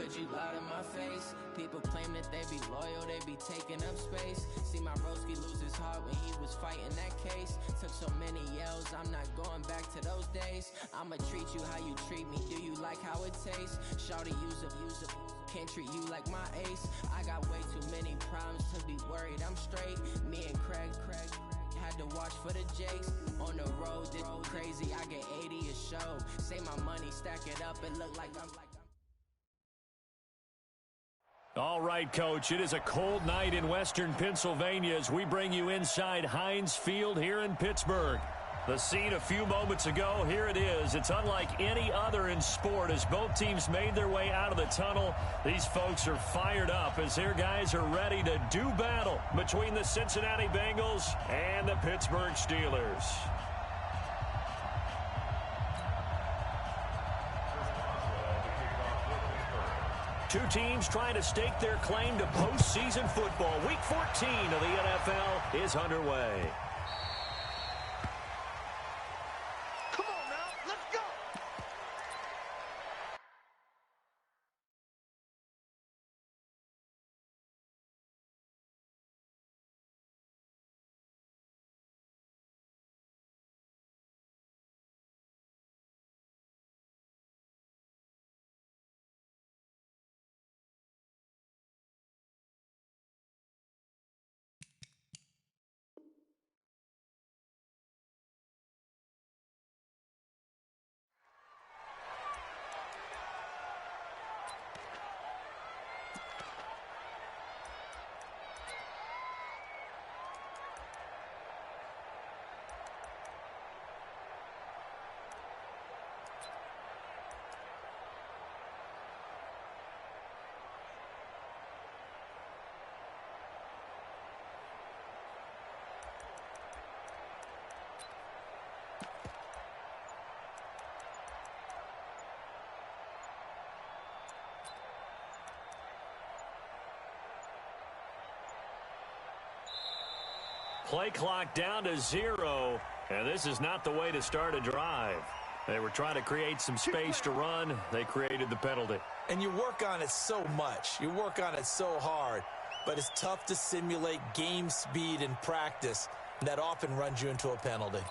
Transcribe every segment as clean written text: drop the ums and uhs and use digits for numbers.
Could you lie to my face? People claim that they be loyal, they be taking up space. See my broski lose his heart when he was fighting that case. Took so many yells, I'm not going back to those days. I'ma treat you how you treat me, do you like how it tastes? Shawty, use up, can't treat you like my ace. I got way too many problems to be worried, I'm straight. Me and Craig had to watch for the Jakes. On the road, this crazy, I get 80 a show. Say my money, stack it up, and look like I'm All right, Coach, it is a cold night in Western Pennsylvania as we bring you inside Heinz Field here in Pittsburgh. The scene a few moments ago, here it is. It's unlike any other in sport as both teams made their way out of the tunnel. These folks are fired up as their guys are ready to do battle between the Cincinnati Bengals and the Pittsburgh Steelers. Two teams trying to stake their claim to postseason football. Week 14 of the NFL is underway. Come on now, let's go! Play clock down to 0, and this is not the way to start a drive. They were trying to create some space to run. They created the penalty. And you work on it so much. You work on it so hard. But it's tough to simulate game speed in practice. And that often runs you into a penalty.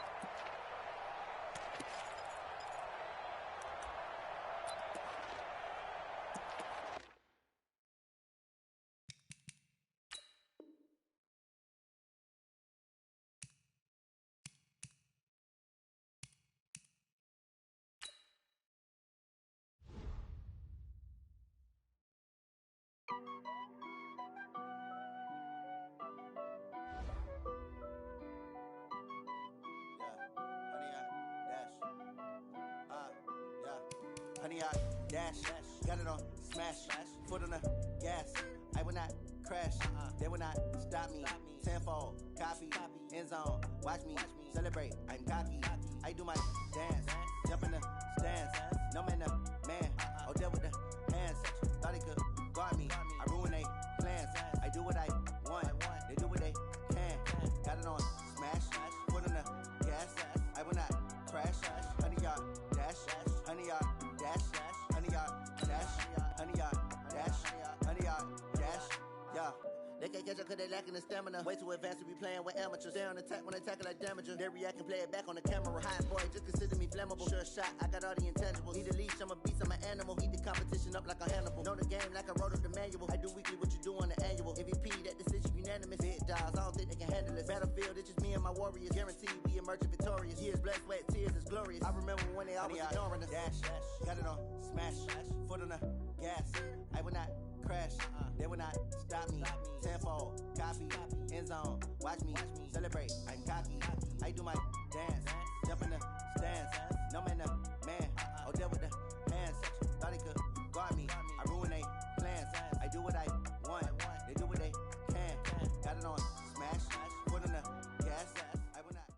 Honey, I dash, got it on smash, foot on the gas. I will not crash, they will not stop me. Tenfold, copy, end zone, watch me celebrate. I'm cocky, I do my dance, jump in the stands. No man, the man, oh, deal with the hands. Thought he could guard me, I ruin they plans. I do what I want, they do what they can. Got it on smash, foot on the gas. I will not crash, honey, y'all dash, honey, y'all dash, honey, y'all dash, honey, y'all dash, honey, y'all dash, yeah. They can't catch up cause they lacking the stamina. Way too advanced to be playing with amateurs. Stay on attack when they tackle like damager. They react and play it back on the camera. High boy, just consider me flammable. Sure shot, I got all the intangibles. Need a leash, I'm a beast, I'm an animal. Heat the competition up like a Hannibal. Know the game like I wrote up the manual. I do weekly what you do on the annual. MVP, that decision unanimous. Big dials, I don't think they can handle it. Battlefield, it's just me and my warriors. Guaranteed we emerging victorious. Years, blood, sweat, tears, is glorious. I remember when they always ignoring us. Dash, got it on smash, foot on the gas. I will not crash, they will not stop me. Tenfold, copy, end zone, watch me celebrate. I'm cocky, I do my dance, jump in the stands. No man, the man, oh, deal with the hands. Thought he could guard me, I ruin they plans. I do what I want, they do what they can. Got it on smash, foot on the gas. I will not.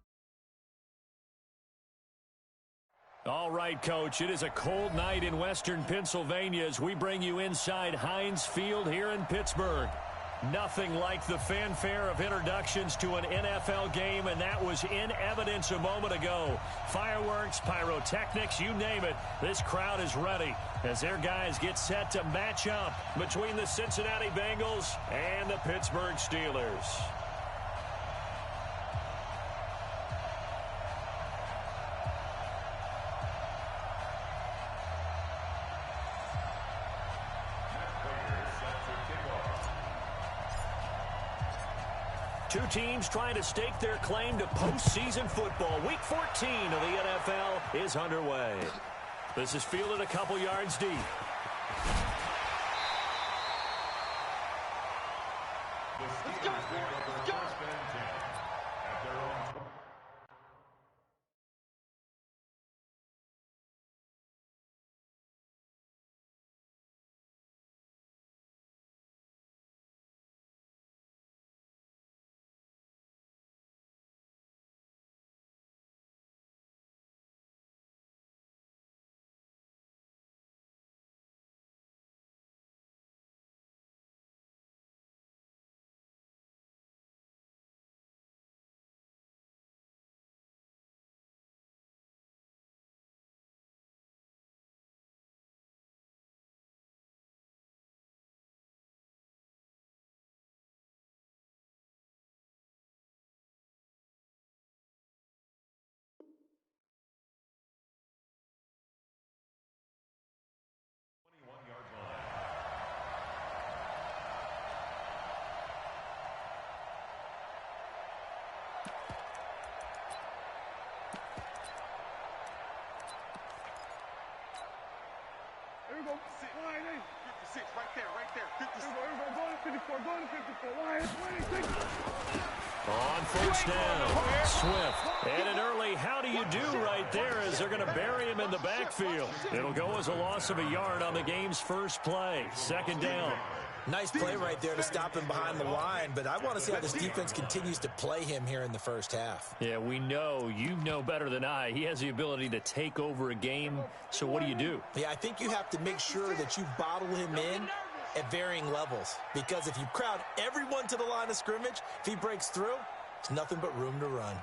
All right, Coach, it is a cold night in Western Pennsylvania as we bring you inside Heinz Field here in Pittsburgh. Nothing like the fanfare of introductions to an NFL game, and that was in evidence a moment ago. Fireworks, pyrotechnics, you name it. This crowd is ready as their guys get set to match up between the Cincinnati Bengals and the Pittsburgh Steelers. Two teams trying to stake their claim to postseason football. Week 14 of the NFL is underway. This is fielded a couple yards deep. Let's go. Let's go. Here we go. 56, right there. 56. Here we go. Going to 54. Going to 54. 26. On first down, Swift. And an early how do you do right there as they're going to bury him in the backfield. It'll go as a loss of a yard on the game's first play. Second down. Nice play right there to stop him behind the line, but I want to see how this defense continues to play him here in the first half. Yeah, we know. You know better than I. He has the ability to take over a game, so what do? Yeah, I think you have to make sure that you bottle him in at varying levels, because if you crowd everyone to the line of scrimmage, if he breaks through, there's nothing but room to run.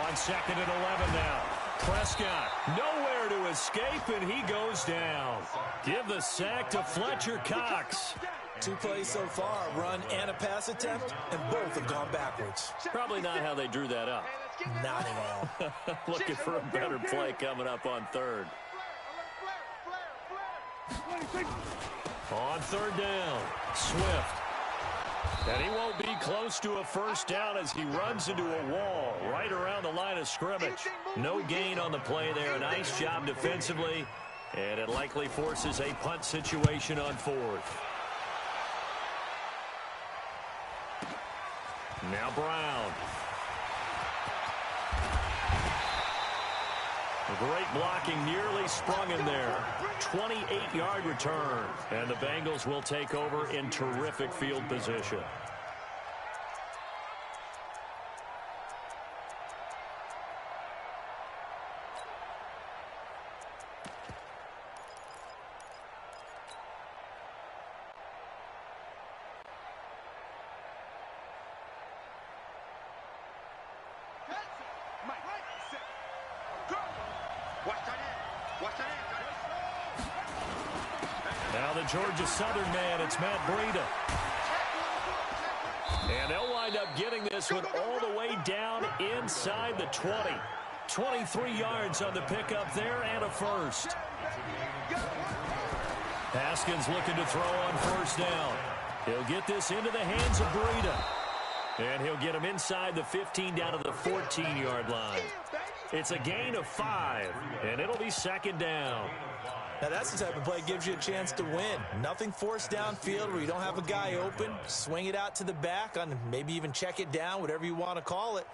On second and 11 now. Prescott, nowhere to escape, and he goes down. Give the sack to Fletcher Cox. 2 plays so far, a run and a pass attempt, and both have gone backwards. Probably not how they drew that up. Not at all. Looking for a better play coming up on third. On third down, Swift. And he won't be close to a first down as he runs into a wall right around the line of scrimmage. No gain on the play there. Nice job defensively. And it likely forces a punt situation on fourth. Now Brown. Great blocking, nearly sprung him there. 28-yard return. And the Bengals will take over in terrific field position. Now the Georgia Southern man, it's Matt Breida. And they'll wind up getting this one all the way down inside the 20. 23 yards on the pickup there and a first. Haskins looking to throw on first down. He'll get this into the hands of Breida. And he'll get him inside the 15 down to the 14-yard line. It's a gain of 5, and it'll be second down. Now that's the type of play that gives you a chance to win. Nothing forced downfield where you don't have a guy open. Swing it out to the back, on maybe even check it down, whatever you want to call it.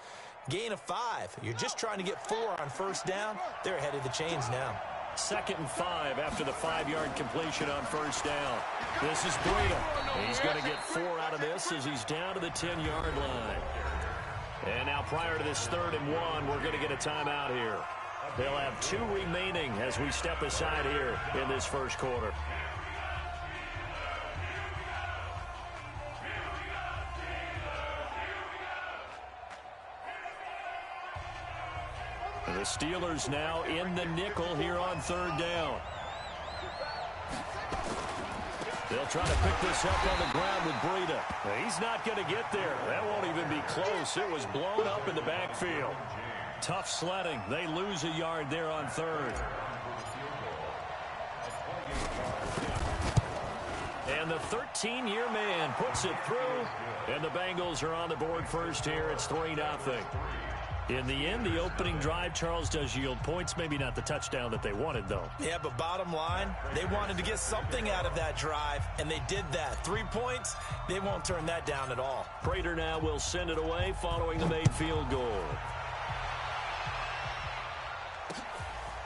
Gain of 5. You're just trying to get 4 on first down. They're ahead of the chains now. Second and 5 after the 5-yard completion on first down. This is Breida. He's going to get 4 out of this as he's down to the 10-yard line. And now prior to this 3rd and 1, we're going to get a timeout here. They'll have 2 remaining as we step aside here in this first quarter. The Steelers now in the nickel here on 3rd down. They'll try to pick this up on the ground with Breida. He's not going to get there. That won't even be close. It was blown up in the backfield. Tough sledding. They lose a yard there on 3rd. And the 13-year man puts it through. And the Bengals are on the board first here. It's 3-0. In the end, the opening drive, Charles, does yield points. Maybe not the touchdown that they wanted, though. Yeah, but bottom line, they wanted to get something out of that drive, and they did that. 3 points, they won't turn that down at all. Prater now will send it away following the made field goal.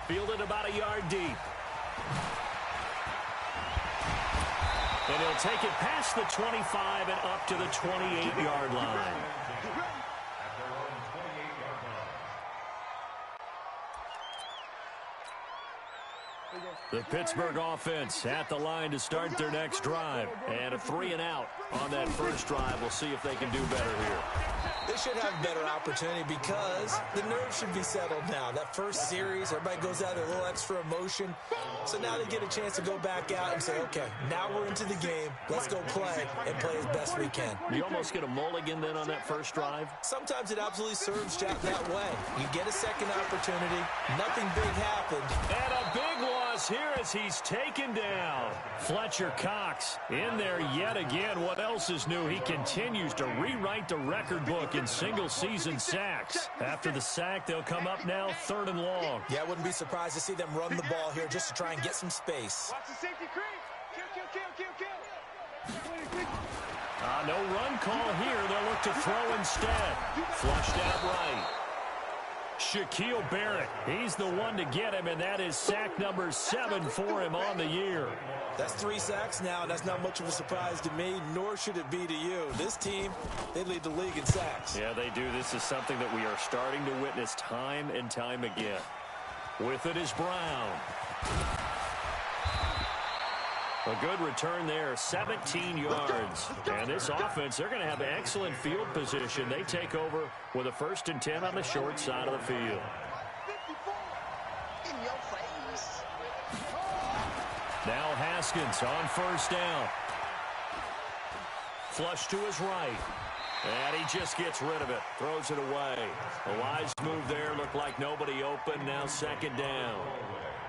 Fielded about a yard deep. And he'll take it past the 25 and up to the 28-yard line. The Pittsburgh offense at the line to start their next drive. And a 3-and-out on that first drive. We'll see if they can do better here. They should have a better opportunity because the nerves should be settled now. That first series, everybody goes out with a little extra emotion. So now they get a chance to go back out and say, okay, now we're into the game. Let's go play and play as best we can. You almost get a mulligan then on that first drive? Sometimes it absolutely serves Jack that way. You get a second opportunity. Nothing big happened. And a big loss here as he's taken down. Fletcher Cox in there yet again. What else is new? He continues to rewrite the record book in single-season sacks. After the sack, they'll come up now 3rd and long. Yeah, I wouldn't be surprised to see them run the ball here just to try and get some space. Watch the safety creep. Kill. No run call here. They'll look to throw instead. Flushed out right. Shaquille Barrett, he's the one to get him, and that is sack number 7 for him on the year. That's 3 sacks now, and that's not much of a surprise to me, nor should it be to you. This team, they lead the league in sacks. Yeah, they do. This is something that we are starting to witness time and time again. With it is Brown. A good return there, 17 yards. And this offense, they're going to have excellent field position. They take over with a 1st and 10 on the short side of the field. In your face. Now Haskins on 1st down. Flush to his right. And he just gets rid of it. Throws it away. A wise move there. Looked like nobody open. Now 2nd down.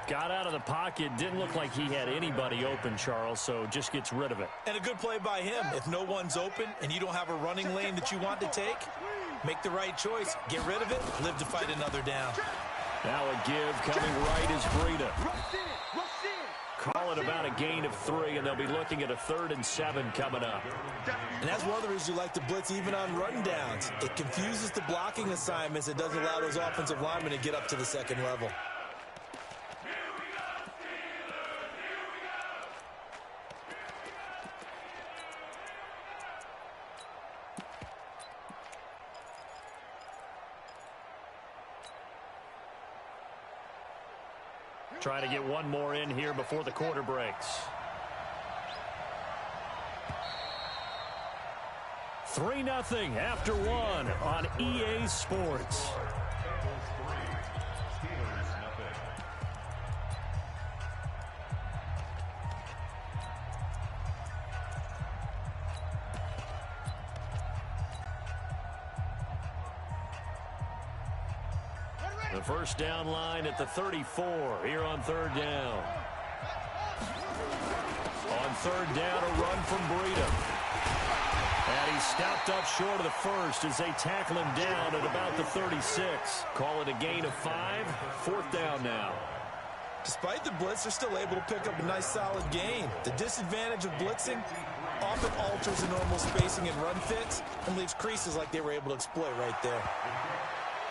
Got out of the pocket. Didn't look like he had anybody open, Charles, so just gets rid of it. And a good play by him. If no one's open and you don't have a running lane that you want to take, make the right choice. Get rid of it. Live to fight another down. Now a give coming right is Breida. Call it about a gain of 3, and they'll be looking at a 3rd and 7 coming up. And that's one of the reasons you like to blitz even on run downs. It confuses the blocking assignments. It doesn't allow those offensive linemen to get up to the 2nd level. Trying to get one more in here before the quarter breaks. 3-0 after 1 on EA Sports. The 1st down line at the 34 here on 3rd down. On 3rd down, a run from Breida. And he's stopped up short of the 1st as they tackle him down at about the 36. Call it a gain of 5. 4th down now. Despite the blitz, they're still able to pick up a nice solid gain. The disadvantage of blitzing often alters the normal spacing and run fits and leaves creases like they were able to exploit right there.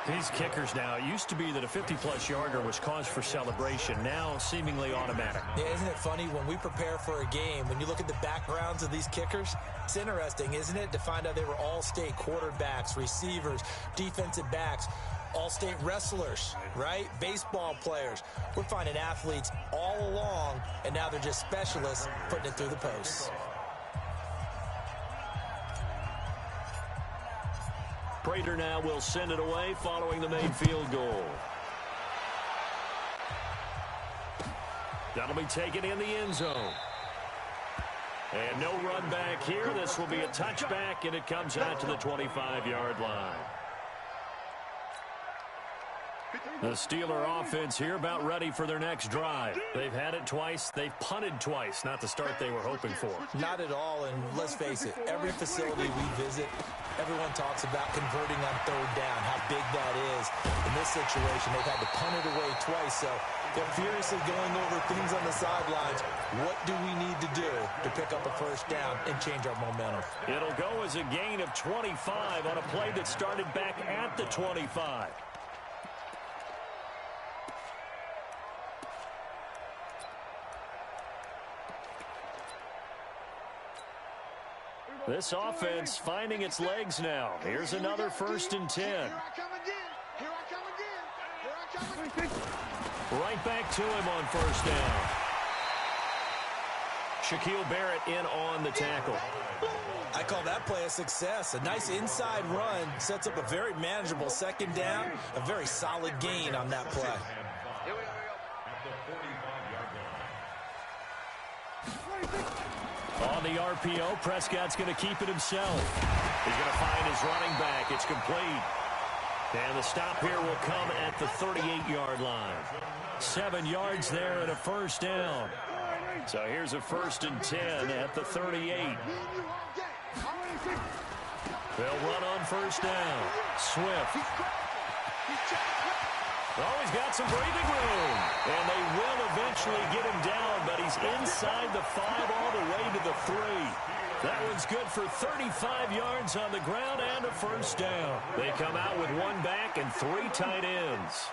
These kickers now, it used to be that a 50-plus yarder was cause for celebration. Now, seemingly automatic. Yeah, isn't it funny? When we prepare for a game, when you look at the backgrounds of these kickers, it's interesting, isn't it, to find out they were all-state quarterbacks, receivers, defensive backs. all-state wrestlers, right? Baseball players. We're finding athletes all along, and now they're just specialists putting it through the posts. Prater now will send it away following the main field goal. That'll be taken in the end zone. And no run back here. This will be a touchback, and it comes out to the 25-yard line. The Steeler offense here about ready for their next drive. They've had it twice. They've punted twice. Not the start they were hoping for. Not at all, and let's face it, every facility we visit, everyone talks about converting on third down, how big that is. In this situation, they've had to punt it away twice, so they're furiously going over things on the sidelines. What do we need to do to pick up a first down and change our momentum? It'll go as a gain of 25 on a play that started back at the 25. This offense finding its legs now. Here's another 1st and 10. Here I come again. Here I come again. Here I come again. Right back to him on 1st down. Shaquille Barrett in on the tackle. I call that play a success. A nice inside run sets up a very manageable 2nd down. A very solid gain on that play. On the RPO, Prescott's going to keep it himself. He's going to find his running back. It's complete. And the stop here will come at the 38-yard line. 7 yards there and a 1st down. So here's a 1st and 10 at the 38. They'll run on 1st down. Swift. Oh, he's got some breathing room. And they will eventually get him down, but he's inside the 5 all the way to the 3. That one's good for 35 yards on the ground and a 1st down. They come out with 1 back and 3 tight ends.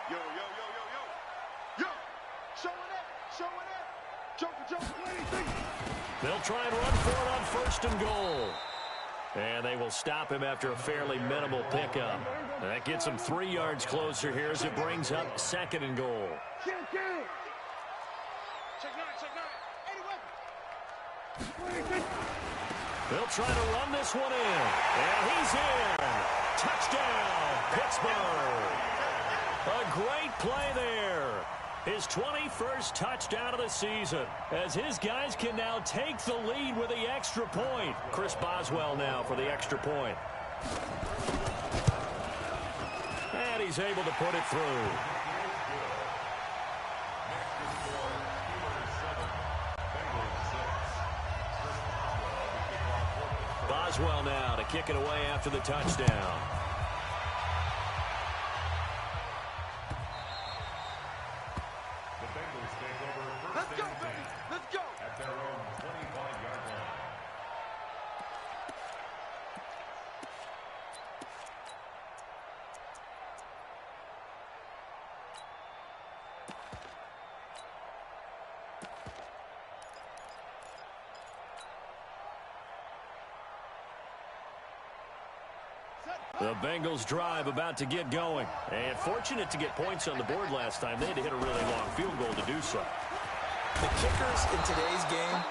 Yo, yo, yo, yo, yo. Yo, showing up. Joker. They'll try and run for it on 1st and goal. And they will stop him after a fairly minimal pickup. And that gets him 3 yards closer here as it brings up 2nd and goal. Check 9. They'll try to run this one in. And he's in. Touchdown, Pittsburgh. A great play there. His 21st touchdown of the season, as his guys can now take the lead with the extra point. Chris Boswell now for the extra point. And he's able to put it through. Boswell now to kick it away after the touchdown. Let's go, baby. Let's go. At their own 25-yard line. The Bengals drive about to get going. And fortunate to get points on the board last time. They had to hit a really long field goal to do so. The kickers in today's game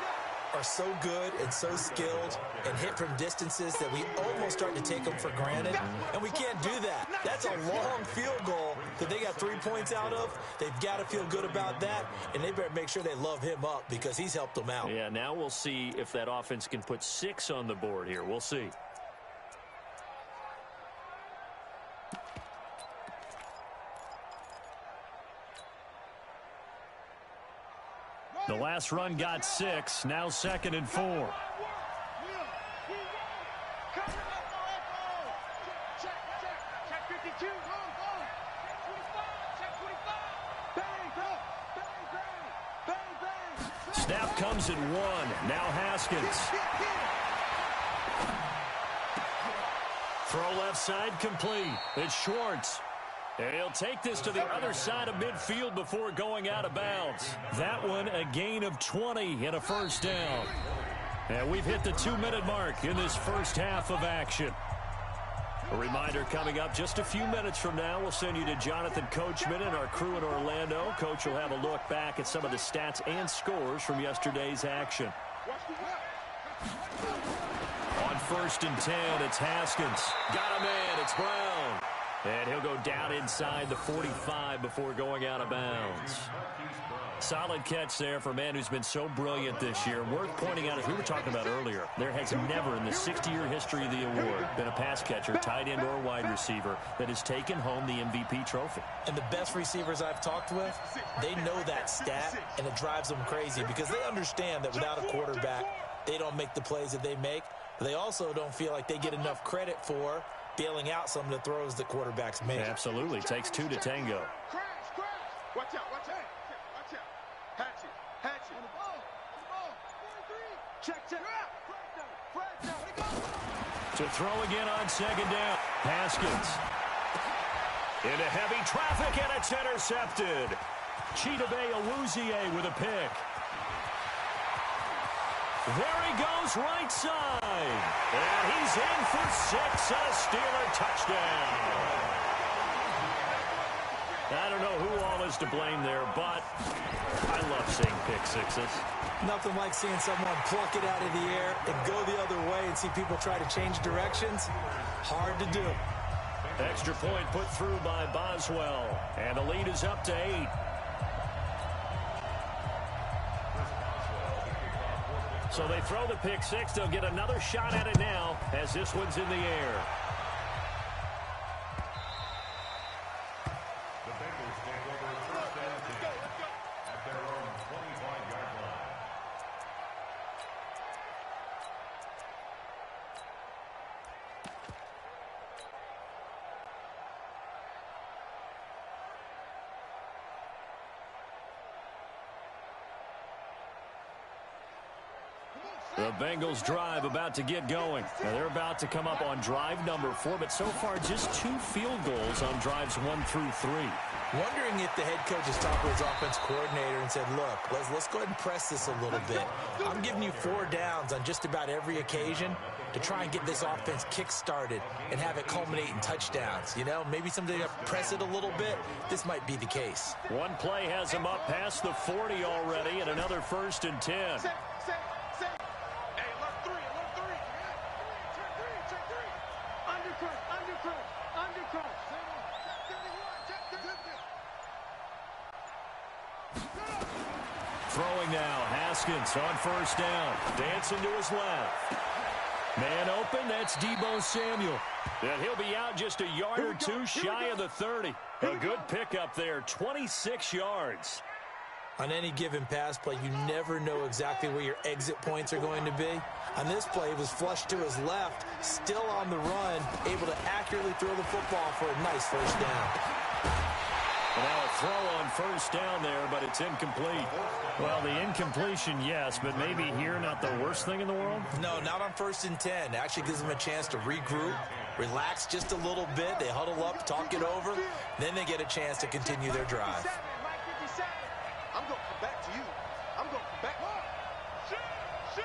are so good and so skilled and hit from distances that we almost start to take them for granted, and we can't do that. That's a long field goal that they got 3 points out of. They've got to feel good about that, and they better make sure they love him up because he's helped them out. Yeah, now we'll see if that offense can put 6 on the board here. We'll see. The last run got 6. Now 2nd and 4. Snap comes at 1. Now Haskins. Throw left side complete. It's Schwartz. And he'll take this to the other side of midfield before going out of bounds. That one a gain of 20 and a 1st down. And we've hit the 2-minute mark in this first half of action. A reminder coming up just a few minutes from now, we'll send you to Jonathan Coachman and our crew in Orlando. Coach will have a look back at some of the stats and scores from yesterday's action. On 1st and 10, it's Haskins. Got him in. It's Brown. And he'll go down inside the 45 before going out of bounds. Solid catch there for a man who's been so brilliant this year. Worth pointing out, as we were talking about earlier, there has never in the 60-year history of the award been a pass catcher, tight end, or wide receiver that has taken home the MVP trophy. And the best receivers I've talked with, they know that stat, and it drives them crazy because they understand that without a quarterback, they don't make the plays that they make. But they also don't feel like they get enough credit for bailing out some of the throws that quarterbacks make. Absolutely. Takes two to tango. Watch out, watch out. Hatchet. On the ball. Check. To throw again on 2nd down. Haskins. Into heavy traffic, and it's intercepted. Chidobe Awuzie with a pick. There he goes, right side. And he's in for 6, a Steeler touchdown. I don't know who all is to blame there, but I love seeing pick sixes. Nothing like seeing someone pluck it out of the air and go the other way and see people try to change directions. Hard to do. Extra point put through by Boswell, and the lead is up to 8. So they throw the pick six. They'll get another shot at it now as this one's in the air. The Bengals take over 1st and 10 at their own 25-yard line. The Bengals drive about to get going. Now they're about to come up on drive number 4, but so far just 2 field goals on drives 1 through 3. Wondering if the head coach has talked to his offense coordinator and said, look, let's go ahead and press this a little bit. I'm giving you 4 downs on just about every occasion to try and get this offense kick-started and have it culminate in touchdowns. You know, maybe someday you press it a little bit. This might be the case. One play has him up past the 40 already, and another 1st and 10. Throwing now, Haskins on 1st down. Dancing to his left. Man open, that's Deebo Samuel. And he'll be out just a yard or 2 shy of the 30. A good pickup there, 26 yards. On any given pass play, you never know exactly where your exit points are going to be. On this play, it was flushed to his left, still on the run, able to accurately throw the football for a nice 1st down. And now a throw on 1st down there, but it's incomplete. Well, the incompletion, yes, but maybe here not the worst thing in the world? No, not on 1st and 10. It actually gives them a chance to regroup, relax just a little bit. They huddle up, talk it over. Then they get a chance to continue their drive. I'm going to come back to you. I'm going to come back. Check. Kill.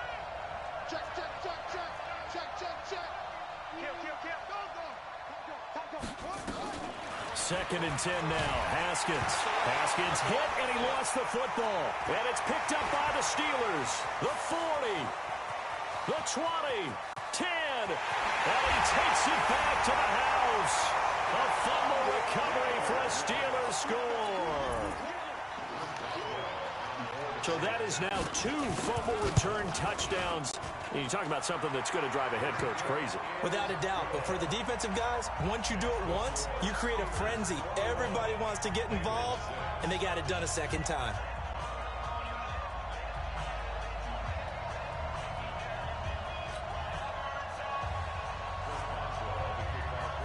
2nd and 10 now. Haskins hit, and he lost the football. And it's picked up by the Steelers. The 40. The 20. 10. And he takes it back to the house. A fumble recovery for a Steelers score. So that is now 2 fumble return touchdowns. And you talk about something that's going to drive a head coach crazy. Without a doubt. But for the defensive guys, once you do it once, you create a frenzy. Everybody wants to get involved, and they got it done a 2nd time.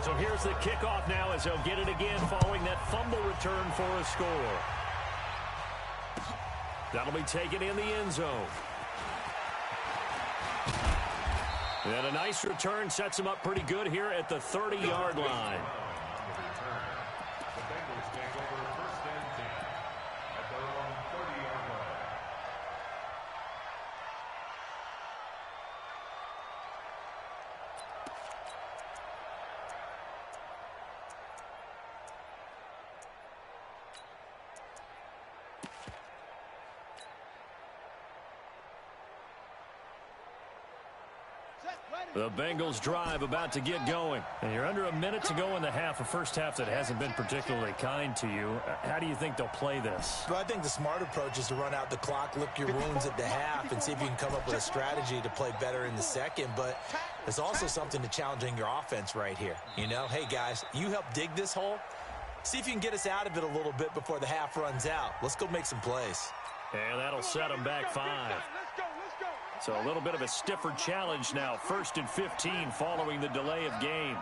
So here's the kickoff now as they'll get it again following that fumble return for a score. That'll be taken in the end zone. And a nice return sets him up pretty good here at the 30-yard line. The Bengals take over 1st and 10 at their own 30-yard line. The Bengals drive about to get going. And you're under a minute to go in the half, a first half that hasn't been particularly kind to you. How do you think they'll play this? Well, I think the smart approach is to run out the clock, lick your wounds at the half, and see if you can come up with a strategy to play better in the second. But there's also something to challenging your offense right here. You know, hey, guys, you help dig this hole. See if you can get us out of it a little bit before the half runs out. Let's go make some plays. And that'll set them back 5. So a little bit of a stiffer challenge now. 1st and 15 following the delay of game.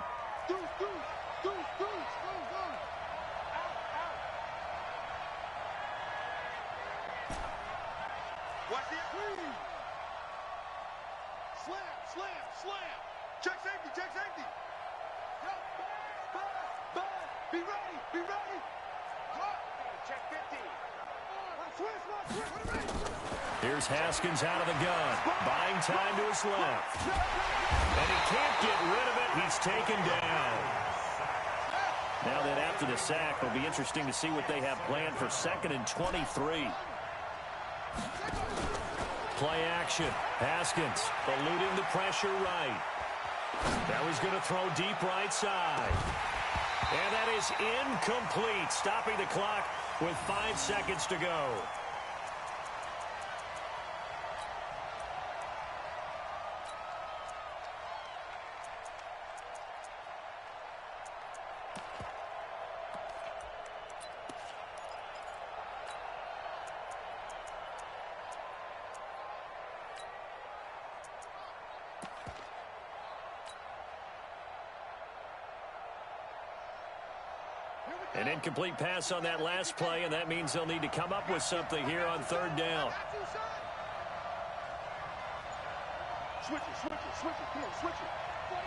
Slam. Check safety. Be ready. Check 50. Here's Haskins out of the gun. Buying time to his left. And he can't get rid of it. He's taken down. Now that after the sack, it'll be interesting to see what they have planned for 2nd and 23. Play action. Haskins eluding the pressure right. Now he's going to throw deep right side. And that is incomplete, stopping the clock with 5 seconds to go. An incomplete pass on that last play, and that means they'll need to come up with something here on 3rd down. Switch it. Come on, switch it. 49,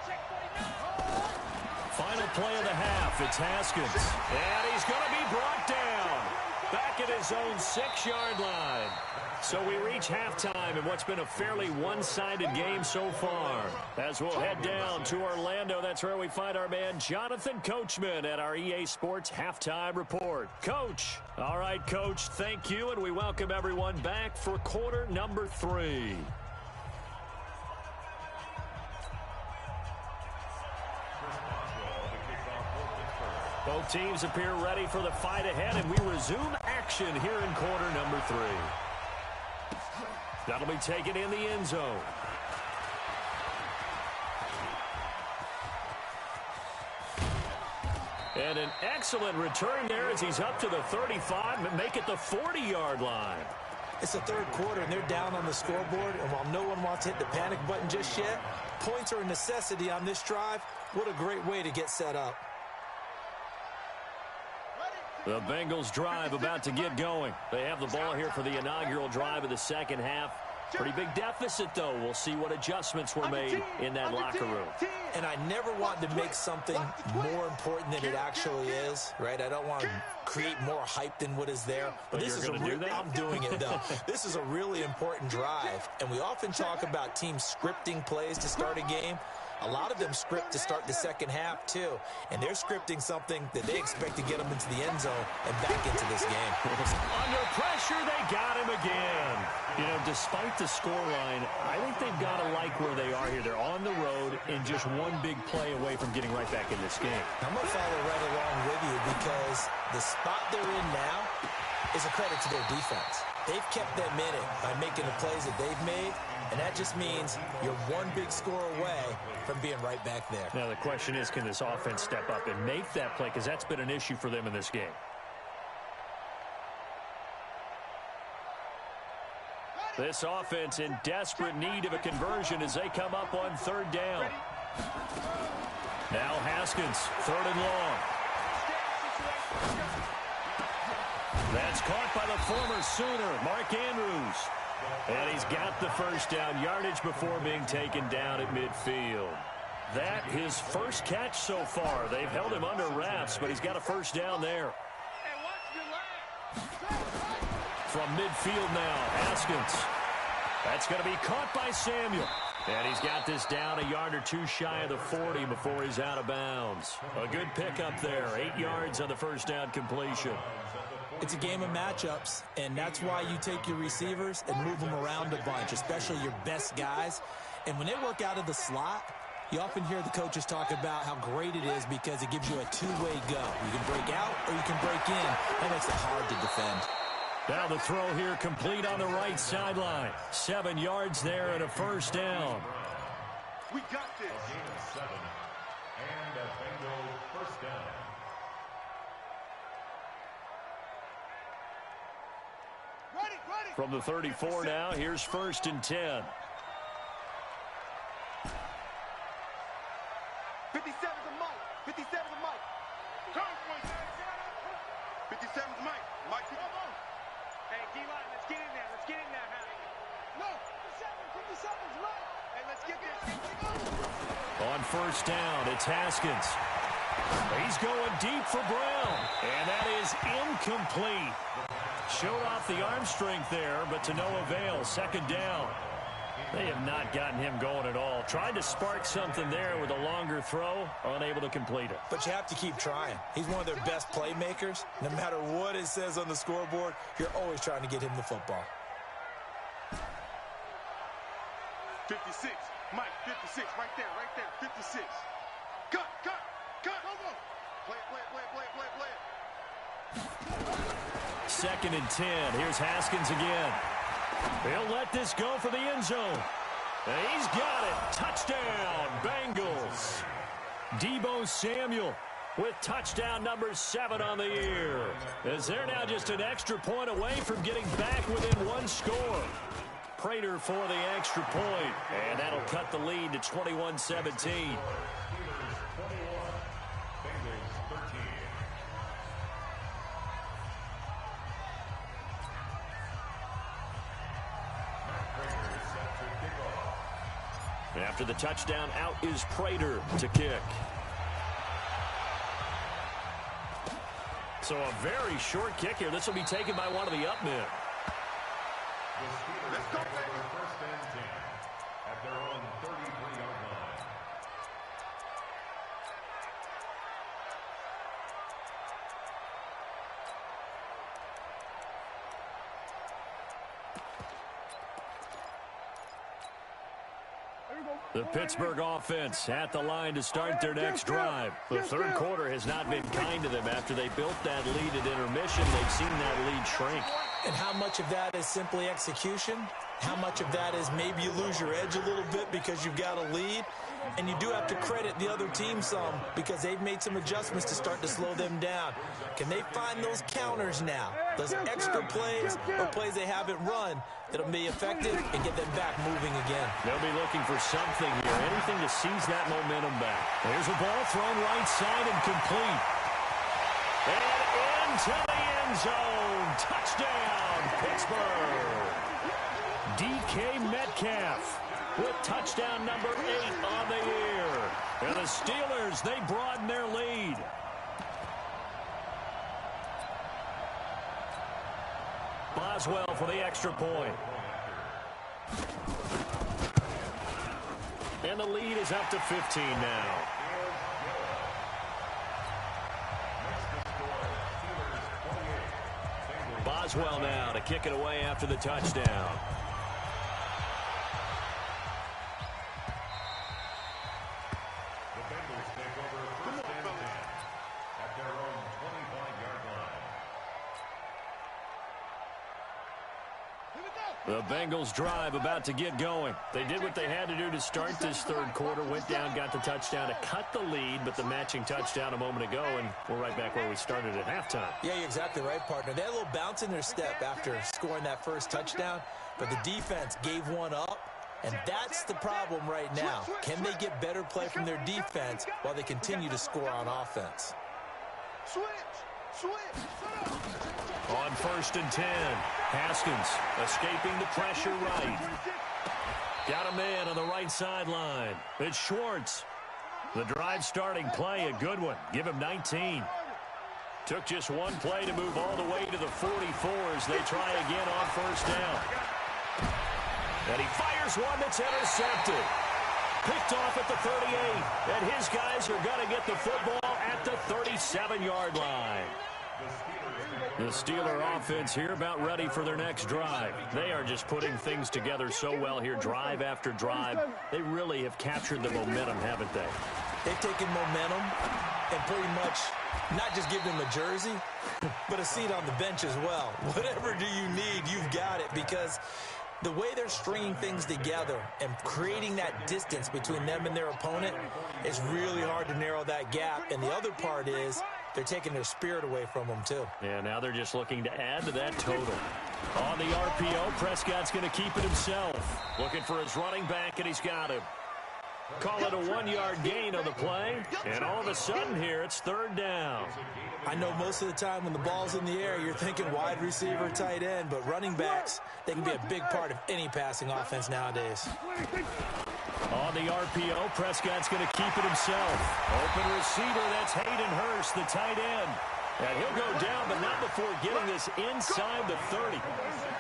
check 49. Final play of the half. It's Haskins. And he's going to be brought down. Back at his own 6-yard line. So we reach halftime in what's been a fairly one-sided game so far. As we'll head down to Orlando, that's where we find our man Jonathan Coachman at our EA Sports Halftime Report. Coach. All right, Coach, thank you, and we welcome everyone back for quarter number 3. Both teams appear ready for the fight ahead, and we resume action here in quarter number 3. That'll be taken in the end zone. And an excellent return there as he's up to the 35 and make it the 40-yard line. It's the 3rd quarter, and they're down on the scoreboard, and while no one wants to hit the panic button just yet, points are a necessity on this drive. What a great way to get set up. The Bengals drive about to get going. They have the ball here for the inaugural drive of the second half. Pretty big deficit, though. We'll see what adjustments were made in that locker room. And I never want to make something more important than it actually is, right? I don't want to create more hype than what is there. But this is I'm doing it, though. This is a really important drive. And we often talk about teams scripting plays to start a game. A lot of them script to start the second half, too. And they're scripting something that they expect to get them into the end zone and back into this game. Under pressure, they got him again. You know, despite the scoreline, I think they've got to like where they are here. They're on the road and just one big play away from getting right back in this game. I'm going to follow right along with you because the spot they're in now is a credit to their defense. They've kept them in it by making the plays that they've made, and that just means you're one big score away from being right back there. Now, the question is, can this offense step up and make that play? Because that's been an issue for them in this game. This offense in desperate need of a conversion as they come up on 3rd down. Now Haskins, 3rd and long. That's caught by the former Sooner, Mark Andrews. And he's got the first down, yardage before being taken down at midfield. That his first catch so far. They've held him under wraps, but he's got a first down there. From midfield now, Haskins. That's going to be caught by Samuel. And he's got this down a yard or two shy of the 40 before he's out of bounds. A good pickup there, 8 yards on the first down completion. It's a game of matchups, and that's why you take your receivers and move them around a bunch, especially your best guys. And when they work out of the slot, you often hear the coaches talk about how great it is because it gives you a two-way go. You can break out or you can break in. That makes it hard to defend. Now the throw here complete on the right sideline. 7 yards there and a first down. We got this. A gain of 7 and a Bengal first down. Ready. From the 34 now, here's 1st and 10. 57's a Mike. 57's a Mike. Turn point. 57's Mike. Mike, come on. Hey, D-line, let's get in there. Let's get in there, huh? No. 57's right. Hey, let's get this. On first down, it's Haskins. He's going deep for Brown, and that is incomplete. Showed off the arm strength there, but to no avail. 2nd down. They have not gotten him going at all. Tried to spark something there with a longer throw, unable to complete it. But you have to keep trying. He's one of their best playmakers. No matter what it says on the scoreboard, you're always trying to get him the football. 56. Mike, 56. Right there. 56. Cut. Go. Play it. 2nd and 10. Here's Haskins again. He'll let this go for the end zone. And he's got it. Touchdown, Bengals. Deebo Samuel with touchdown number 7 on the year. As they're now just an extra point away from getting back within 1 score. Prater for the extra point, and that'll cut the lead to 21-17. After the touchdown, out is Prater to kick. So a very short kick here. This will be taken by one of the up men. Let's go, baby. 1st and 10 at their own 33-yard line. The Pittsburgh offense at the line to start their next drive. The 3rd quarter has not been kind to them. After they built that lead at intermission, they've seen that lead shrink. And how much of that is simply execution? How much of that is maybe you lose your edge a little bit because you've got a lead? And you do have to credit the other team some because they've made some adjustments to start to slow them down. Can they find those counters now? Those extra plays or plays they haven't run that'll be effective and get them back moving again. They'll be looking for something here, anything to seize that momentum back. There's a ball thrown right side and complete. And into the end zone. Touchdown, Pittsburgh. DK Metcalf with touchdown number 8 on the year. And the Steelers, they broaden their lead. Boswell for the extra point. And the lead is up to 15 now. Boswell now to kick it away after the touchdown. The Bengals drive about to get going. They did what they had to do to start this 3rd quarter. Went down, got the touchdown to cut the lead, but the matching touchdown a moment ago, and we're right back where we started at halftime. Yeah, you're exactly right, partner. They had a little bounce in their step after scoring that first touchdown, but the defense gave one up, and that's the problem right now. Can they get better play from their defense while they continue to score on offense? Switch. On 1st and 10, Haskins escaping the pressure right. Got a man on the right sideline. It's Schwartz. The drive starting play, a good one. Give him 19. Took just one play to move all the way to the 44s. They try again on 1st down. And he fires one that's intercepted. Picked off at the 38. And his guys are going to get the football at the 37-yard line. The Steeler offense here about ready for their next drive. They are just putting things together so well here, drive after drive. They really have captured the momentum, haven't they? They've taken momentum and pretty much not just give them a jersey, but a seat on the bench as well. Whatever do you need, you've got it, because the way they're stringing things together and creating that distance between them and their opponent is really hard to narrow that gap. And the other part is they're taking their spirit away from them, too. Yeah, now they're just looking to add to that total. On the RPO, Prescott's going to keep it himself. Looking for his running back, and he's got him. Call it a 1-yard gain on the play, and all of a sudden here, it's third down. I know most of the time when the ball's in the air, you're thinking wide receiver, tight end, but running backs, they can be a big part of any passing offense nowadays. On the RPO, Prescott's going to keep it himself. Open receiver, that's Hayden Hurst, the tight end. And he'll go down, but not before getting this inside the 30.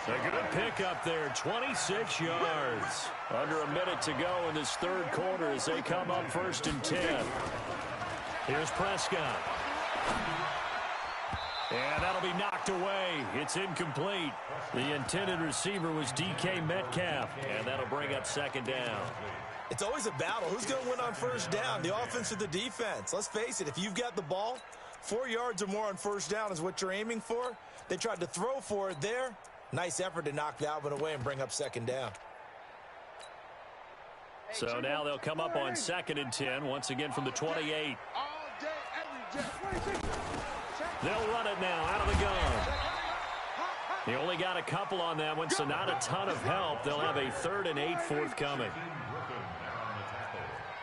A good pickup there, 26 yards. Under a minute to go in this third quarter as they come up 1st and 10. Here's Prescott. And that'll be knocked away. It's incomplete. The intended receiver was DK Metcalf, and that'll bring up 2nd down. It's always a battle. Who's going to win on 1st down, the offense or the defense? Let's face it, if you've got the ball, 4 yards or more on 1st down is what you're aiming for. They tried to throw for it there. Nice effort to knock that one away and bring up 2nd down. So now they'll come up on 2nd and 10, once again from the 28. They'll run it now out of the gun. They only got a couple on that one, so not a ton of help. They'll have a 3rd and 8 forthcoming.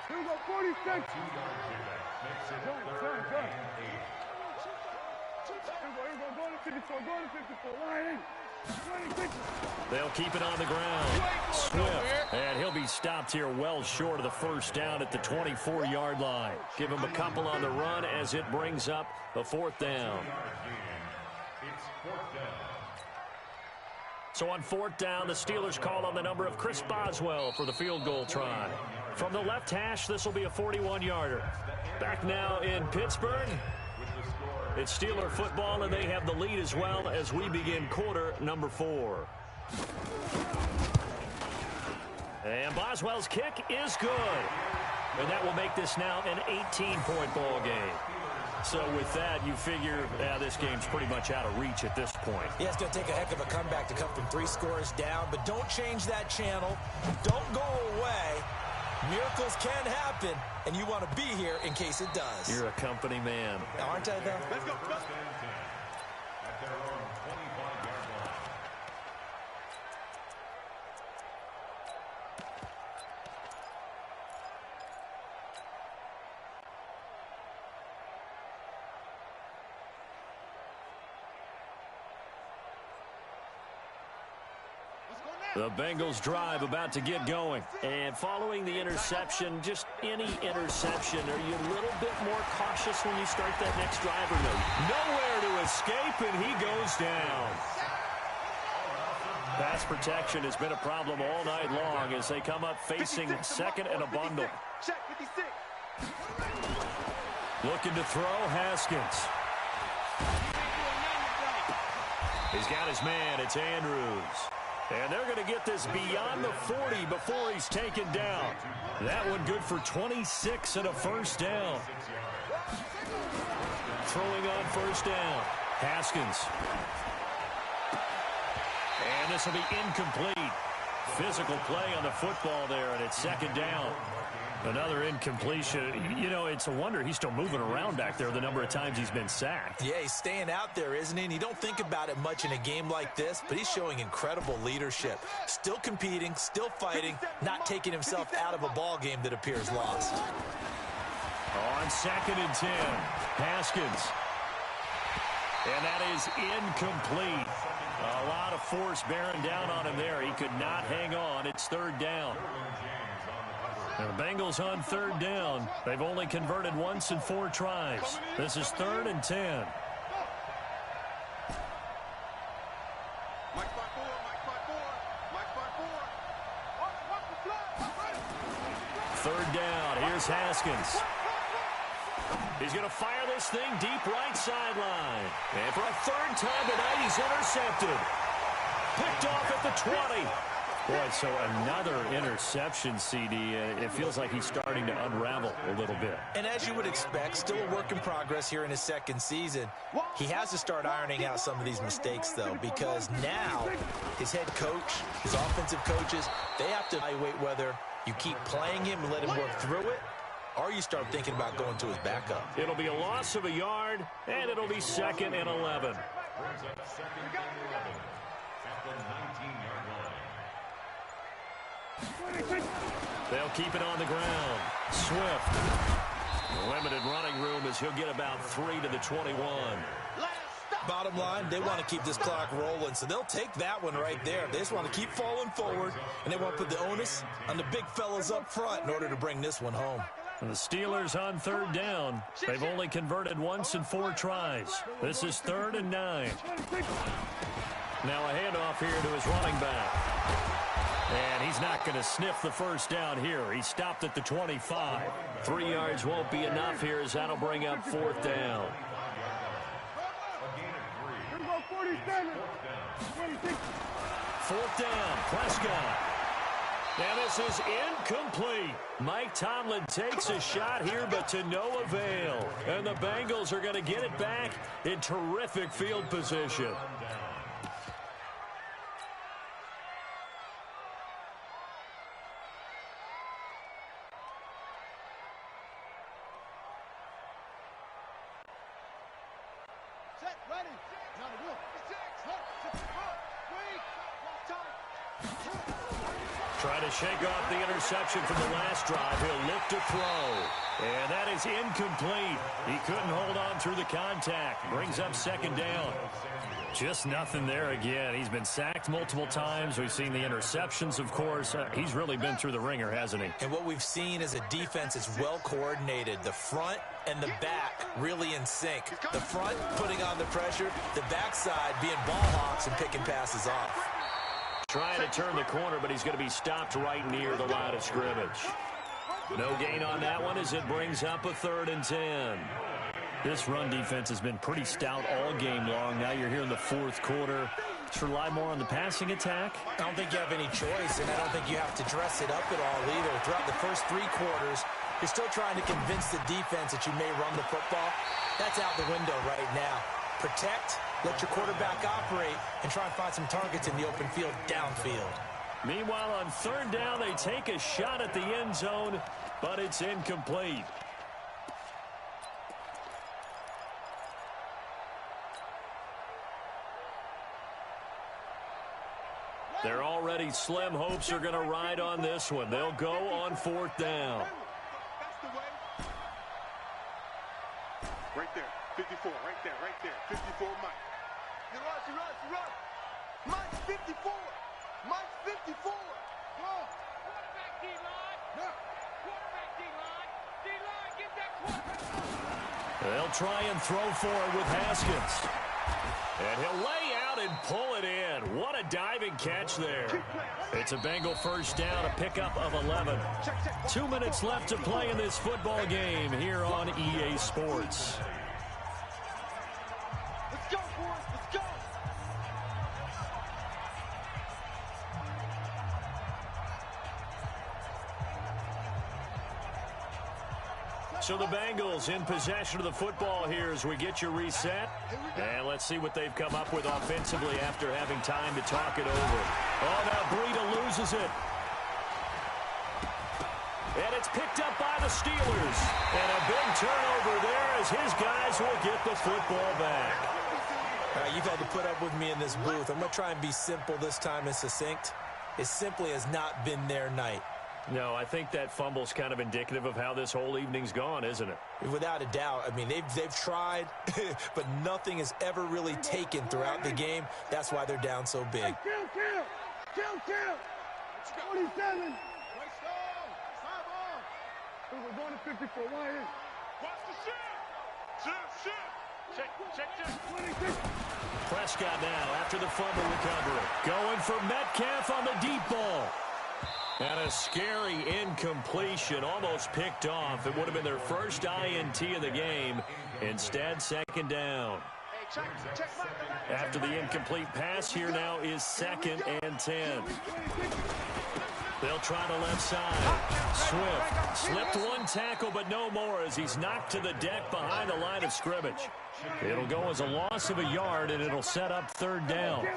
Here we go, 46. They'll keep it on the ground. Swift, and he'll be stopped here well short of the 1st down at the 24-yard line. Give him a couple on the run as it brings up the 4th down. So on 4th down, the Steelers call on the number of Chris Boswell for the field goal try. From the left hash, this will be a 41-yarder. Back now in Pittsburgh. It's Steeler football, and they have the lead as well as we begin quarter number 4. And Boswell's kick is good. And that will make this now an 18-point ball game. So with that, you figure this game's pretty much out of reach at this point. Yeah, it's going to take a heck of a comeback to come from 3 scores down, but don't change that channel. Don't go away. Miracles can happen, and you want to be here in case it does. You're a company man. Aren't I, though? Let's go. The Bengals drive about to get going. And following the interception, just any interception, are you a little bit more cautious when you start that next drive or no? Nowhere to escape, and he goes down. Pass protection has been a problem all night long as they come up facing 2nd and a bundle. Looking to throw, Haskins. He's got his man, it's Andrews. And they're going to get this beyond the 40 before he's taken down. That one good for 26 and a 1st down. Throwing on 1st down. Haskins. And this will be incomplete. Physical play on the football there, and it's 2nd down. Another incompletion. You know, it's a wonder he's still moving around back there the number of times he's been sacked. Yeah, he's staying out there, isn't he? And you don't think about it much in a game like this, but he's showing incredible leadership. Still competing, still fighting, not taking himself out of a ball game that appears lost. On 2nd and 10, Haskins. And that is incomplete. A lot of force bearing down on him there. He could not hang on. It's 3rd down. And the Bengals on 3rd down. They've only converted once in 4 tries. This is 3rd and 10. Third down. Here's Haskins. He's going to fire this thing deep right sideline. And for a third time tonight, he's intercepted. Picked off at the 20. Boy, so another interception, CD. It feels like he's starting to unravel a little bit. And as you would expect, still a work in progress here in his second season. He has to start ironing out some of these mistakes, though, because now his head coach, his offensive coaches, they have to evaluate whether you keep playing him and let him work through it, or you start thinking about going to his backup. It'll be a loss of a yard, and it'll be 2nd and 11. They'll keep it on the ground. Swift. Limited running room as he'll get about 3 to the 21. Bottom line, they want to keep this clock rolling, so they'll take that one right there. They just want to keep falling forward, and they want to put the onus on the big fellas up front in order to bring this one home. And the Steelers on 3rd down. They've only converted once in 4 tries. This is 3rd and 9. Now a handoff here to his running back. And he's not going to sniff the first down here. He stopped at the 25. 3 yards won't be enough here as that'll bring up 4th down. 4th down, Prescott. And this is incomplete. Mike Tomlin takes a shot here, but to no avail. And the Bengals are going to get it back in terrific field position. Trying to shake off the interception from the last drive. He'll look to throw. And that is incomplete. He couldn't hold on through the contact. Brings up 2nd down. Just nothing there again. He's been sacked multiple times. We've seen the interceptions, of course. He's really been through the ringer, hasn't he? And what we've seen is a defense that's well coordinated. The front and the back really in sync. The front putting on the pressure. The backside being ball hawks and picking passes off. Trying to turn the corner, but he's going to be stopped right near the line of scrimmage. No gain on that one as it brings up a 3rd and 10. This run defense has been pretty stout all game long. Now you're here in the 4th quarter. Let's rely more on the passing attack. I don't think you have any choice, and I don't think you have to dress it up at all either. Throughout the first 3 quarters, you're still trying to convince the defense that you may run the football. That's out the window right now. Protect, let your quarterback operate, and try and find some targets in the open field downfield. Meanwhile, on 3rd down, they take a shot at the end zone, but it's incomplete. Their already slim hopes are going to ride on this one. They'll go on 4th down. Right there, 54, right there, 54, Mike. You run. Mike's 54. Mike's 54. Go. Quarterback D-line. No. Quarterback D-line. D-line, get that quarterback. They'll try and throw for it with Haskins. And he'll lay out and pull it in. What a diving catch there. It's a Bengal first down, a pickup of 11. 2 minutes left to play in this football game here on EA Sports. Let's go, boys. Let's go. So the Bengals in possession of the football here as we get you reset. And let's see what they've come up with offensively after having time to talk it over. Oh, now Breida loses it. And it's picked up by the Steelers. And a big turnover there as his guys will get the football back. You've had to put up with me in this booth. I'm going to try and be simple this time and succinct. It simply has not been their night. No, I think that fumble's kind of indicative of how this whole evening's gone, isn't it? Without a doubt. I mean, they've tried, but nothing has ever really taken throughout the game. That's why they're down so big. Kill. 27. We're going to 54. Why is? Watch the shift. Check. 26. Prescott now after the fumble recovery. Going for Metcalf on the deep ball. And a scary incompletion, almost picked off. It would have been their first INT of the game. Instead, second down. After the incomplete pass, here now is 2nd and 10. They'll try the left side. Swift slipped one tackle, but no more as he's knocked to the deck behind the line of scrimmage. It'll go as a loss of a yard, and it'll set up 3rd down.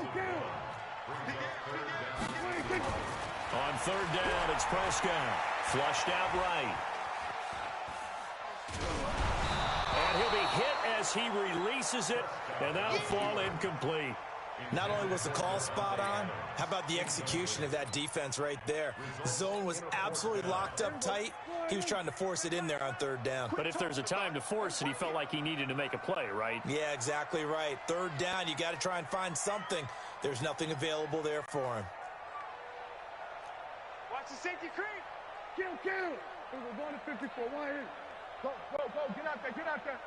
On 3rd down, it's Prescott. Flushed out right. And he'll be hit as he releases it, and that'll fall incomplete. Not only was the call spot on, how about the execution of that defense right there? The zone was absolutely locked up tight. He was trying to force it in there on 3rd down. But if there's a time to force it, he felt like he needed to make a play, right? Yeah, exactly right. 3rd down, you got to try and find something. There's nothing available there for him. Watch the safety creep. Kill. We're going to 54. Why in? Go. Get out there.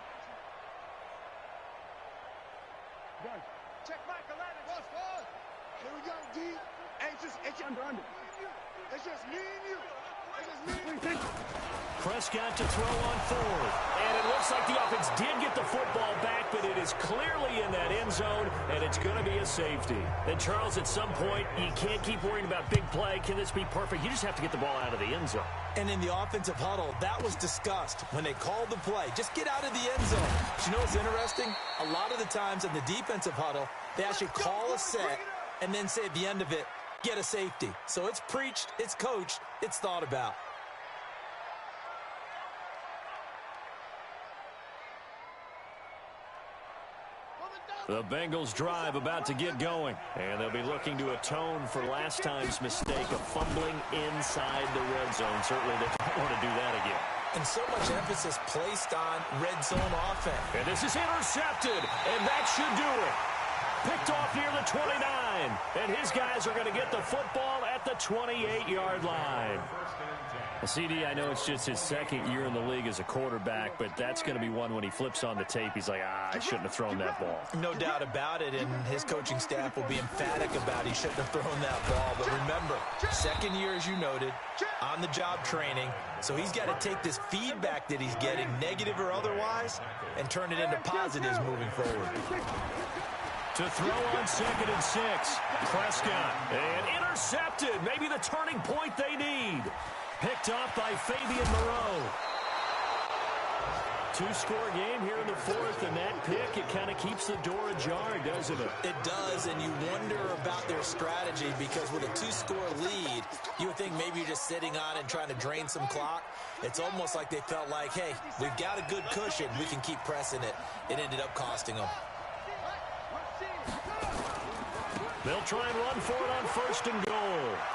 Done. Check Michael Lennon. Here we go, D. It's under. It's just me and you. Prescott to throw on 4th. And it looks like the offense did get the football back, but it is clearly in that end zone, and it's going to be a safety. And, Charles, at some point, you can't keep worrying about big play. Can this be perfect? You just have to get the ball out of the end zone. And in the offensive huddle, that was discussed when they called the play. Just get out of the end zone. But you know what's interesting? A lot of the times in the defensive huddle, they actually call a set and then say at the end of it, get a safety. So it's preached, it's coached, it's thought about. The Bengals drive about to get going, and they'll be looking to atone for last time's mistake of fumbling inside the red zone. Certainly they don't want to do that again. And so much emphasis placed on red zone offense. And this is intercepted, and that should do it. Picked off near the 29, and his guys are going to get the football at the 28-yard line. CD, I know it's just his 2nd year in the league as a quarterback, but that's going to be one when he flips on the tape. He's like, I shouldn't have thrown that ball. No doubt about it, and his coaching staff will be emphatic about he shouldn't have thrown that ball. But remember, 2nd year, as you noted, on-the-job training, so he's got to take this feedback that he's getting, negative or otherwise, and turn it into positives moving forward. To throw on 2nd and 6, Prescott, and intercepted, maybe the turning point they need. Picked off by Fabian Moreau. 2-score game here in the 4th, and that pick, it kind of keeps the door ajar, doesn't it? It does, and you wonder about their strategy because with a 2-score lead, you would think maybe you're just sitting on it and trying to drain some clock. It's almost like they felt like, hey, we've got a good cushion. We can keep pressing it. It ended up costing them. They'll try and run for it on 1st and goal.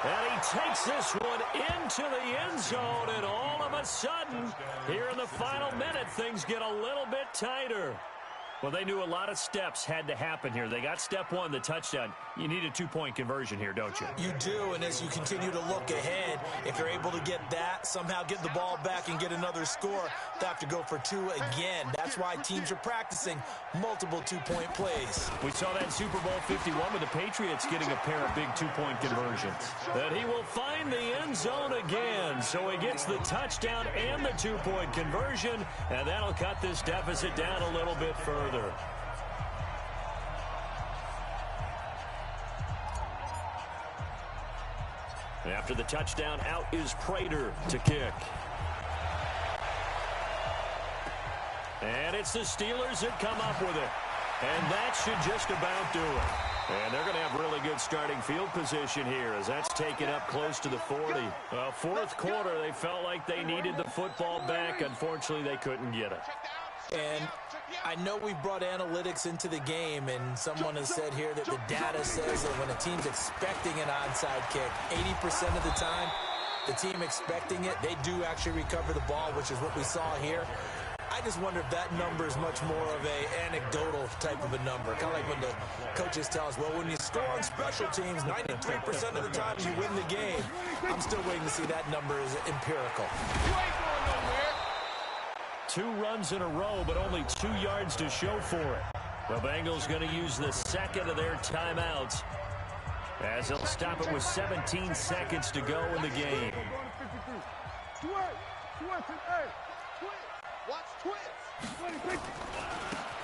And he takes this one into the end zone, and all of a sudden, here in the final minute, things get a little bit tighter. Well, they knew a lot of steps had to happen here. They got step 1, the touchdown. You need a 2-point conversion here, don't you? You do, and as you continue to look ahead, if they're able to get that, somehow get the ball back and get another score, they have to go for 2 again. That's why teams are practicing multiple 2-point plays. We saw that in Super Bowl 51 with the Patriots getting a pair of big 2-point conversions. That he will find the end zone again, so he gets the touchdown and the 2-point conversion, and that'll cut this deficit down a little bit further. After the touchdown, out is Prater to kick. And it's the Steelers that come up with it. And that should just about do it. And they're going to have really good starting field position here as that's taken up close to the 40. Well, 4th quarter, they felt like they needed the football back. Unfortunately, they couldn't get it. And I know we brought analytics into the game, and someone has said here that the data says that when a team's expecting an onside kick, 80% of the time, the team expecting it, they do actually recover the ball, which is what we saw here. I just wonder if that number is much more of a anecdotal type of a number. Kind of like when the coaches tell us, well, when you score on special teams, 93% of the time you win the game. I'm still waiting to see that number is empirical. You ain't going nowhere. 2 runs in a row, but only 2 yards to show for it. The Bengals going to use the 2nd of their timeouts. as they'll stop it with 17 seconds to go in the game.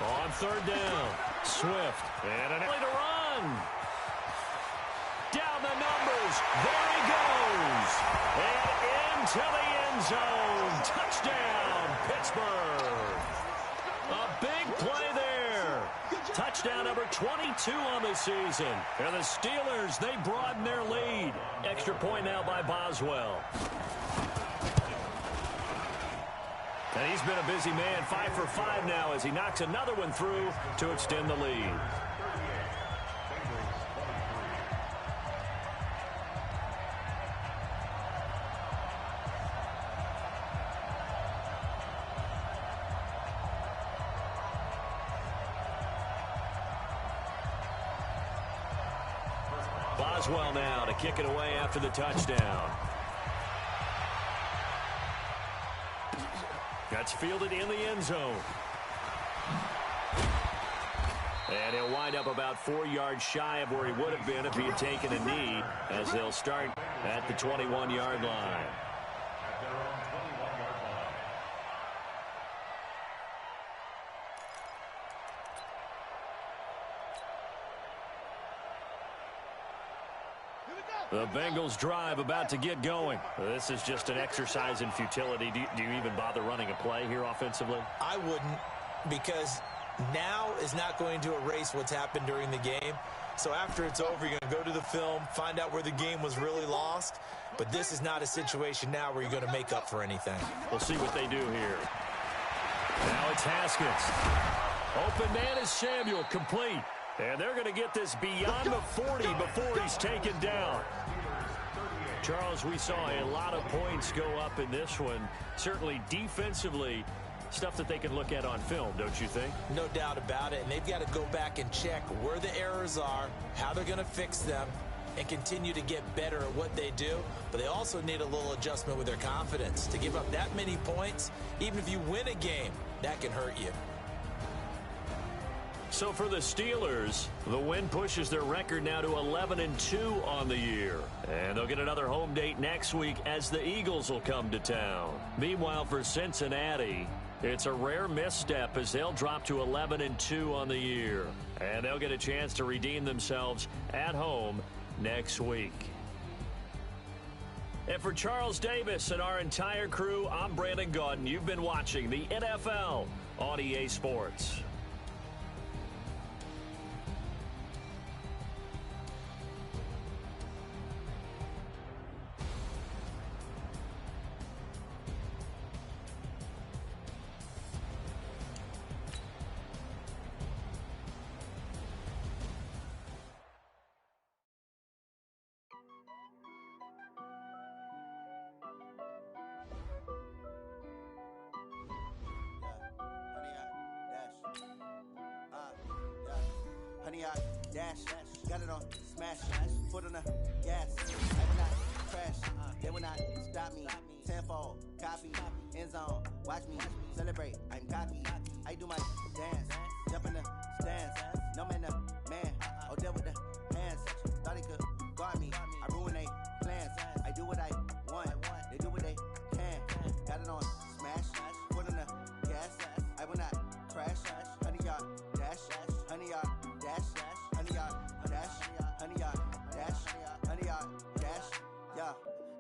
On third down, Swift, and an early to run. Down the numbers, there he goes, and into the end zone. Touchdown, Pittsburgh. A big play there. Touchdown number 22 on the season. And the Steelers, they broaden their lead. Extra point now by Boswell. And he's been a busy man, 5 for 5 now as he knocks another one through to extend the lead. Boswell now to kick it away after the touchdown. That's fielded in the end zone. And he'll wind up about 4 yards shy of where he would have been if he had taken a knee, as they'll start at the 21-yard line. At their own 21-yard line. The Bengals drive about to get going. This is just an exercise in futility. Do you even bother running a play here offensively? I wouldn't, because now is not going to erase what's happened during the game. So after it's over, you're going to go to the film, find out where the game was really lost. But this is not a situation now where you're going to make up for anything. We'll see what they do here. Now it's Haskins. Open man is Samuel, complete. And they're going to get this beyond the 40 before he's taken down. Charles, we saw a lot of points go up in this one. Certainly defensively, stuff that they can look at on film, don't you think? No doubt about it. And they've got to go back and check where the errors are, how they're going to fix them, and continue to get better at what they do. But they also need a little adjustment with their confidence. To give up that many points, even if you win a game, that can hurt you. So for the Steelers, the win pushes their record now to 11-2 on the year. And they'll get another home date next week as the Eagles will come to town. Meanwhile, for Cincinnati, it's a rare misstep as they'll drop to 11-2 on the year. And they'll get a chance to redeem themselves at home next week. And for Charles Davis and our entire crew, I'm Brandon Gaudin. You've been watching the NFL on EA Sports. Honey, I dash, got it on smash, foot on the gas. I will not crash, they will not stop me. Tenfold, copy, end zone, watch me celebrate. I'm cocky, I do my dance, jump in the stands. No man, the man, oh, deal with the hands. Thought he could guard me, I ruin they plans. I do what I want, they do what they can. Got it on smash, foot on the gas. I will not crash, honey, y'all dash, honey, y'all dash, honey, y'all dash, honey, y'all dash, honey, y'all dash, yeah.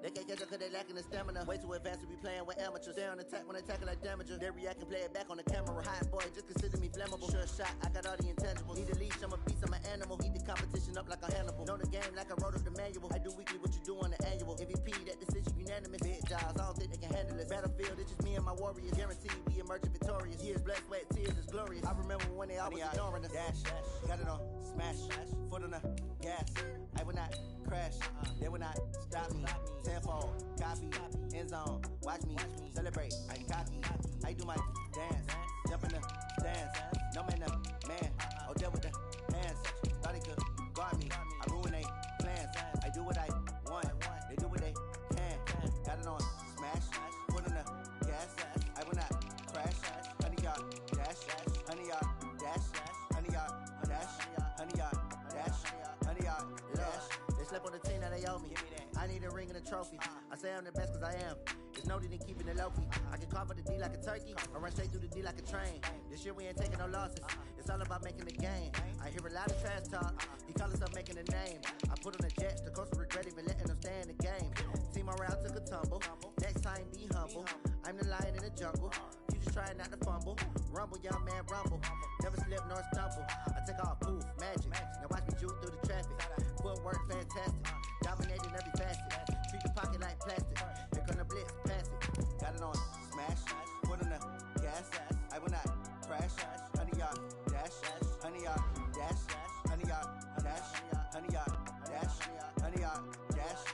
They can't catch up cause they lacking the stamina. Way too advanced to be playing with amateurs. They on attack when they tackle like damager. They react and play it back on the camera. Hot boy, just consider me flammable. Sure shot, I got all the intangibles. Need a leash, I'm a beast, I'm an animal. Heat the competition up like a Hannibal. Know the game like I wrote up the manual. I do weekly what you do on the annual. MVP, that decision unanimous. Big jobs, I don't think they can handle it. Battlefield, it's just me and my warriors. Guaranteed we emerging victorious. Years, blood, sweat, tears is glorious. I remember when they always ignoring us. Dash, got it on smash, foot on the gas. I will not crash, they will not stop me. Tenfold, copy, end zone, watch me celebrate. I'm cocky, I do my dance, jump in the stands. No man, the man, oh, deal with the hands. Thought he could guard me, I ruin they plans. I do what I want, they do what they can. Got it on smash, foot on the gas. I will not crash, honey, y'all dash, honey, y'all dash, honey, y'all dash, honey, y'all dash, honey, y'all dash. Step on the team that they owe me. I need a ring and a trophy. I say I'm the best cause I am. It's noted in keeping it low-key. I can cough at the D like a turkey. I run straight through the D like a train. This year we ain't taking no losses. It's all about making the game. I hear a lot of trash talk. He call himself making a name. I put on the Jets. The coach will regret even letting them stay in the game. Team morale took a tumble. Next time be humble. I'm the lion in the jungle. You just trying not to fumble. Rumble, young man, rumble. Never slip nor stumble. I take off, poof, magic. Now watch me juke through the traffic. Footwork fantastic. Dominating every facet. Treat the pocket like plastic. Here come the blitz, pass it. Got it on smash. Put on the gas. I will not crash. 100 yard dash. 100 yard dash. 100 yard dash. 100 yard dash. 100 yard dash.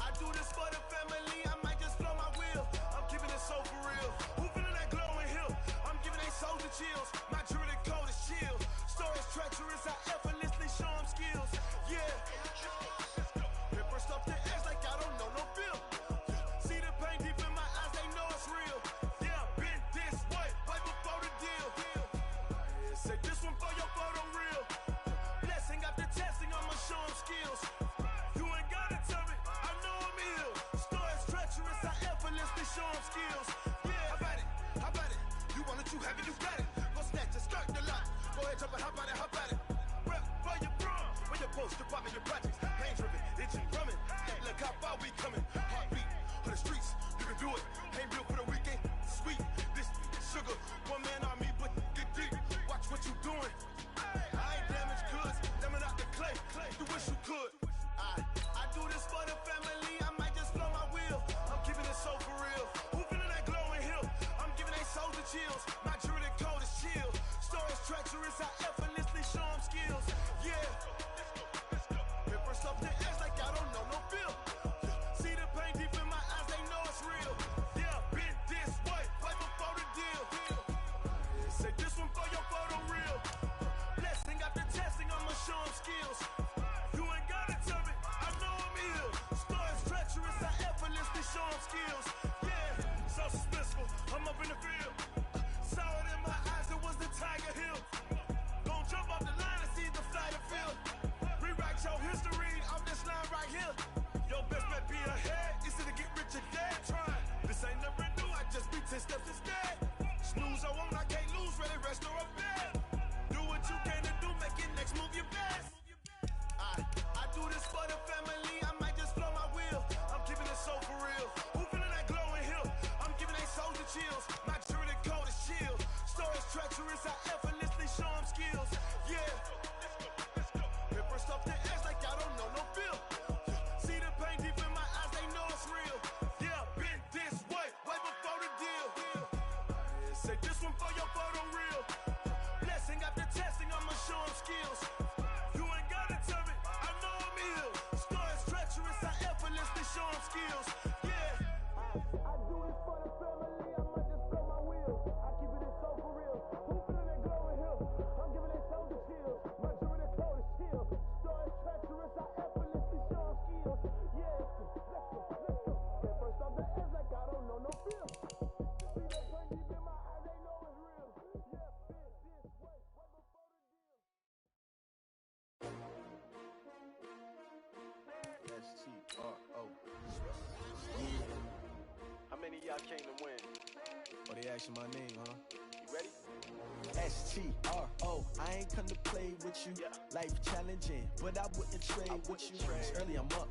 I do this for the family, I might just blow my wheel. I'm keeping it so for real. Who feeling that glowing hill? I'm giving they soldier chills. My jewelry code is chill. Stories treacherous, I effortlessly show them skills. Yeah. Paper stuff the edge like I don't know no feel. See the pain deep in my eyes, they know it's real. Yeah, been this way, way before the deal. Say this one for your photo real. Blessing after testing, I'ma show them skills. Show them skills. Yeah, how about it? You want it, you have it, you got it. Go snatch it, skirt the lot. Go ahead, jump it, how about it? Rep for your bro, where your post, department, your projects. Pain driven, itching, drumming. Hey, look how far we coming. Heartbeat on the streets, you can do it. Ain't built for the weekend, sweet. This sugar, one man army, but get deep. Watch what you doing. I ain't damaged goods, damn out the clay. You wish you could. I do this for the family. I might just blow my wheel. I'm keeping it so for real. Who feeling that glowing hill? I'm giving they soldier chills. My jewelry code is chill. Stories treacherous, I effortlessly show them skills. Yeah. Paper stuff the edge like I don't know no feel. See the pain deep in my eyes, they know it's real. Yeah, been this way, way before the deal. Say this one for your photo real. Blessing after testing, I'ma show them skills. You ain't gotta tell me, I know I'm ill. Stories treacherous, I effortlessly show them skills. Yeah, so suspenseful, I'm up in the field. Saw it in my eyes, it was the Tiger Hill. Gon' jump off the line and see the flight of field. Rewrite your history off this line right here. Your best bet be ahead, easy to get rich or dead. Trying, this ain't never new, I just be 10 steps instead. Snooze I won't, I can't lose, ready, rest or a bed. Do what you can to do, make it next move your best. I do this for the family, I might just blow my wheel. I'm keeping it so for real. Who feeling that glowing hill? I'm giving they soldier chills. My jewelry code is chill. Stories treacherous, I effortlessly show them skills. Yeah. Paper stuff the edge like I don't know no feel. See the pain deep in my eyes, they know it's real. Yeah, been this way, way before the deal. Say this one for your photo real. Blessing after testing, I'ma show them skills. You ain't gotta tell me, I know I'm ill. Stories treacherous, I effortlessly show them skills. Yeah. I do this for the family, I might just blow my wheel. I keep it so for real. Who feeling that glowing hill? I'm giving it soldier chills. My jewelry code is chill. Stories treacherous, I effortlessly show them skills. Yeah. Let's go. Get first off the edge like I don't know no feel. See that pain deep in my eyes, they know it's real. Yeah, been this way, way before the deal. S-T-R-O. How many of y'all came to win? Oh, they asking my name, huh? You ready? S-T-R-O. I ain't come to play with you. Life challenging, but I wouldn't trade with you. It's early, I'm up.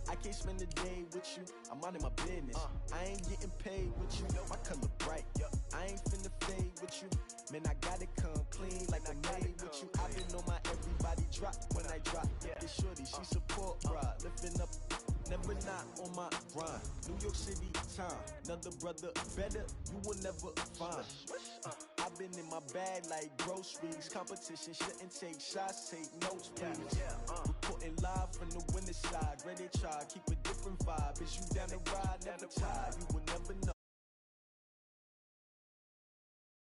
I can't spend the day with you. I'm minding my business. I ain't getting paid with you. My color bright. I ain't finna fade with you. Man, I gotta come clean like I made with you. I been on my everybody drop when I drop. This shorty, she support, bruh. Lifting up, never not on my grind. New York City time. Another brother better, you will never find. I've been in my bag like groceries. Competition shouldn't take shots, take notes, please. Reporting live from the winter side. Ready to try, keep a different vibe. Is you down the ride, never tired. You will never know.